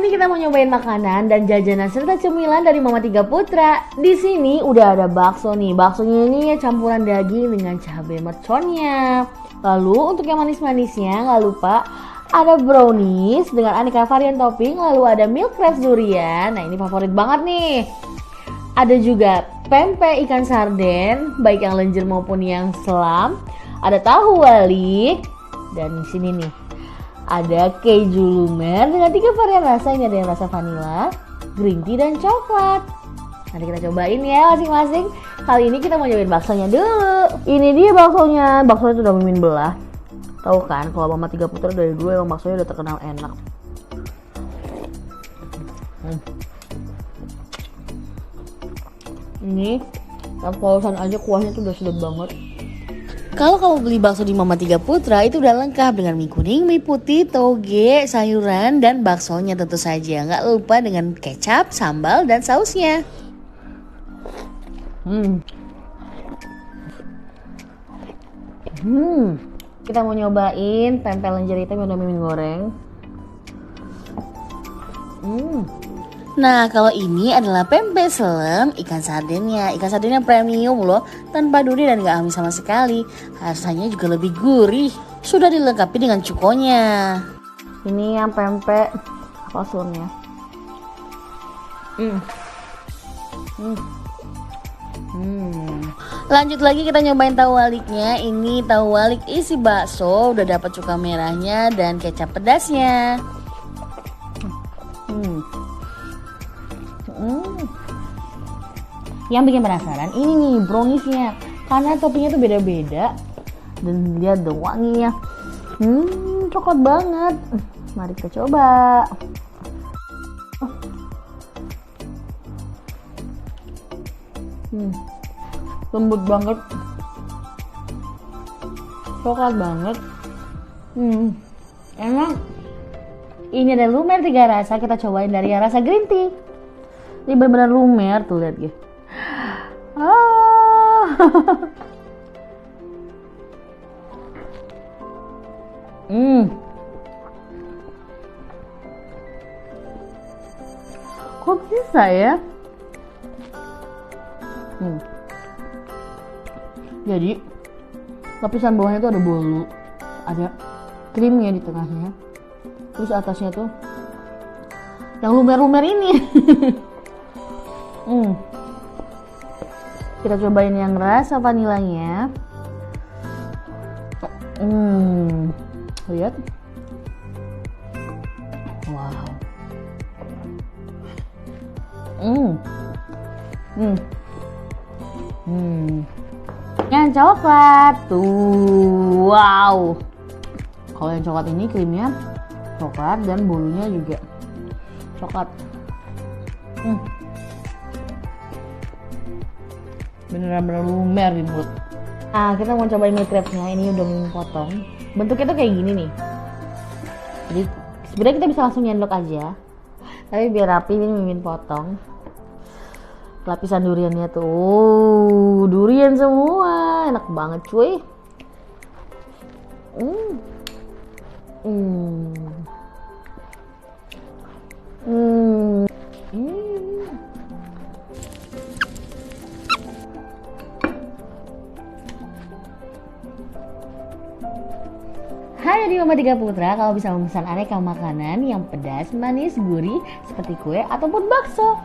ini kita mau nyobain makanan dan jajanan serta cemilan dari Mama Tiga Putra. Di sini udah ada bakso nih. Baksonya ini campuran daging dengan cabai merconnya. Lalu untuk yang manis-manisnya nggak lupa ada brownies dengan aneka varian topping. Lalu ada milk crepes durian. Nah ini favorit banget nih. Ada juga pempek ikan sarden, baik yang lenjer maupun yang selam. Ada tahu walik dan di sini nih ada keju lumer dengan 3 varian rasa. Ini ada yang rasa vanilla, green tea, dan coklat. Nanti kita cobain ya masing-masing. Kali ini kita mau nyobain baksonya dulu. Ini dia baksonya. Baksonya itu udah mimin belah. Tahu kan kalau Mama Tiga Putra dari dulu emang baksonya udah terkenal enak. Ini yang polosan aja kuahnya tuh udah sedap banget. Kalau kamu beli bakso di Mama Tiga Putra itu udah lengkap dengan mie kuning, mie putih, toge, sayuran, dan baksonya tentu saja. Nggak lupa dengan kecap, sambal, dan sausnya. Kita mau nyobain pempek lenjer hitam yang udah mimin goreng. Nah kalau ini adalah pempek selem ikan sardennya. Ikan sardennya premium loh, tanpa duri dan gak amis sama sekali. Rasanya juga lebih gurih. Sudah dilengkapi dengan cukonya. Ini yang pempek apa sunnya. Lanjut lagi kita nyobain tahu waliknya. Ini tahu walik isi bakso, udah dapat cuka merahnya dan kecap pedasnya. Yang bikin penasaran ini nih browniesnya, karena toppingnya tuh beda-beda dan dia ada wanginya. Coklat banget. Mari kita coba. Lembut banget, coklat banget. Emang ini ada lumer 3 rasa. Kita cobain dari yang rasa green tea. Ini benar-benar lumer tuh, lihat gitu. Kok bisa ya? Jadi lapisan bawahnya tuh ada bolu, ada krimnya di tengahnya, terus atasnya tuh yang lumer-lumer ini. Kita cobain yang rasa vanilanya. Lihat. Wow. Yang coklat tuh. Wow. Kalau yang coklat ini krimnya coklat dan bolunya juga coklat. Beneran lumer di mulut. Nah kita mau cobain milk crepes-nya. Ini udah mimin potong. Bentuknya tuh kayak gini nih. Jadi sebenarnya kita bisa langsung nyendok aja, tapi biar rapi ini mimin potong. Lapisan duriannya tuh durian semua, enak banget cuy. Hai dari Mama Tiga Putra, kalau bisa memesan aneka makanan yang pedas, manis, gurih seperti kue ataupun bakso.